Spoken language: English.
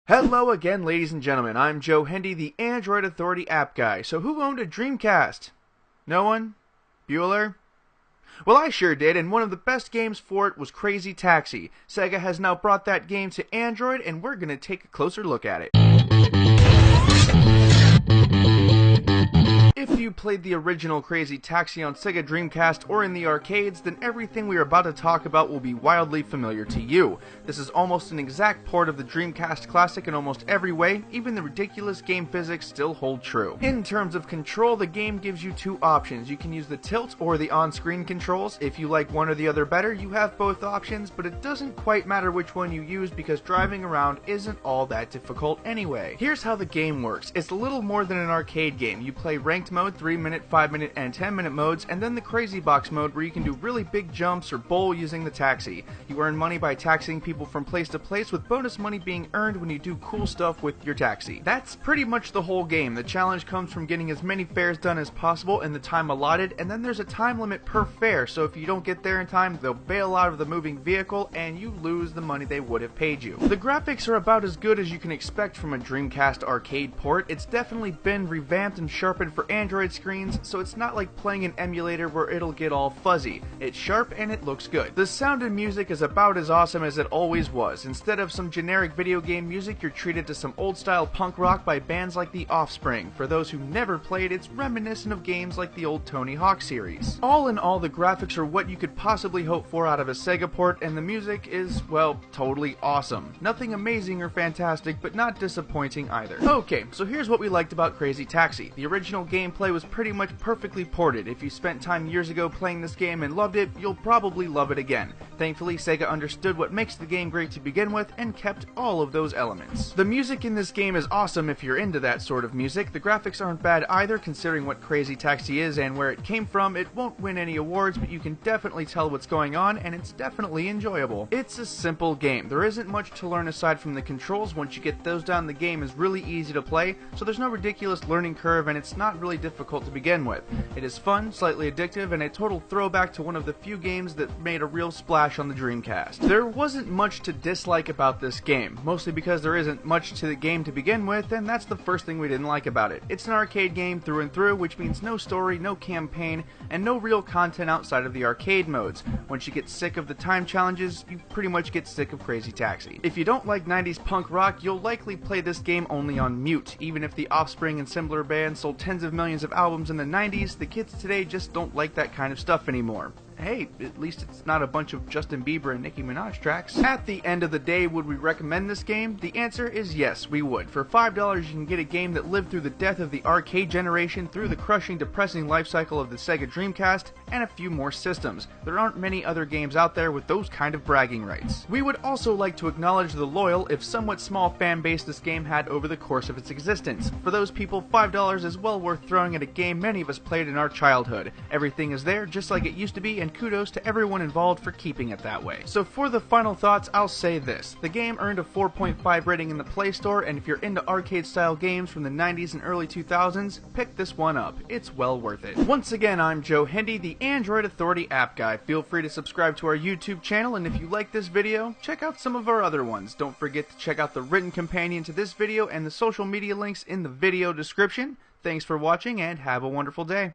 Hello again, ladies and gentlemen. I'm Joe Hendy, the Android Authority app guy. So who owned a Dreamcast? No one? Bueller? Well, I sure did, and one of the best games for it was Crazy Taxi. Sega has now brought that game to Android, and we're going to take a closer look at it. If you played the original Crazy Taxi on Sega Dreamcast or in the arcades, then everything we are about to talk about will be wildly familiar to you. This is almost an exact port of the Dreamcast classic in almost every way. Even the ridiculous game physics still hold true. In terms of control, the game gives you two options. You can use the tilt or the on-screen controls. If you like one or the other better, you have both options, but it doesn't quite matter which one you use because driving around isn't all that difficult anyway. Here's how the game works. It's a little more than an arcade game. You play ranked mode, 3-minute, 5-minute, and 10-minute modes, and then the Crazy Box mode where you can do really big jumps or bowl using the taxi. You earn money by taxiing people from place to place, with bonus money being earned when you do cool stuff with your taxi. That's pretty much the whole game. The challenge comes from getting as many fares done as possible in the time allotted, and then there's a time limit per fare, so if you don't get there in time, they'll bail out of the moving vehicle and you lose the money they would have paid you. The graphics are about as good as you can expect from a Dreamcast arcade port. It's definitely been revamped and sharpened for Android screens, so it's not like playing an emulator where it'll get all fuzzy. It's sharp and it looks good. The sound and music is about as awesome as it always was. Instead of some generic video game music, you're treated to some old style punk rock by bands like The Offspring. For those who never played, it's reminiscent of games like the old Tony Hawk series. All in all, the graphics are what you could possibly hope for out of a Sega port, and the music is, well, totally awesome. Nothing amazing or fantastic, but not disappointing either. Okay, so here's what we liked about Crazy Taxi. The original gameplay was pretty much perfectly ported. If you spent time years ago playing this game and loved it, you'll probably love it again. Thankfully, Sega understood what makes the game great to begin with and kept all of those elements. The music in this game is awesome if you're into that sort of music. The graphics aren't bad either, considering what Crazy Taxi is and where it came from. It won't win any awards, but you can definitely tell what's going on, and it's definitely enjoyable. It's a simple game. There isn't much to learn aside from the controls. Once you get those down, the game is really easy to play, so there's no ridiculous learning curve, and it's not really difficult to begin with. It is fun, slightly addictive, and a total throwback to one of the few games that made a real splash on the Dreamcast. There wasn't much to dislike about this game, mostly because there isn't much to the game to begin with, and that's the first thing we didn't like about it. It's an arcade game through and through, which means no story, no campaign, and no real content outside of the arcade modes. Once you get sick of the time challenges, you pretty much get sick of Crazy Taxi. If you don't like 90s punk rock, you'll likely play this game only on mute. Even if the Offspring and similar bands sold tens of millions of albums in the 90s, the kids today just don't like that kind of stuff anymore. Hey, at least it's not a bunch of Justin Bieber and Nicki Minaj tracks. At the end of the day, would we recommend this game? The answer is yes, we would. For $5, you can get a game that lived through the death of the arcade generation, through the crushing, depressing life cycle of the Sega Dreamcast, and a few more systems. There aren't many other games out there with those kind of bragging rights. We would also like to acknowledge the loyal, if somewhat small fan base this game had over the course of its existence. For those people, $5 is well worth throwing at a game many of us played in our childhood. Everything is there, just like it used to be, and kudos to everyone involved for keeping it that way. So for the final thoughts, I'll say this. The game earned a 4.5 rating in the Play Store, and if you're into arcade-style games from the 90s and early 2000s, pick this one up. It's well worth it. Once again, I'm Joe Hendy, the Android Authority app guy. Feel free to subscribe to our YouTube channel, and if you like this video, check out some of our other ones. Don't forget to check out the written companion to this video and the social media links in the video description. Thanks for watching, and have a wonderful day.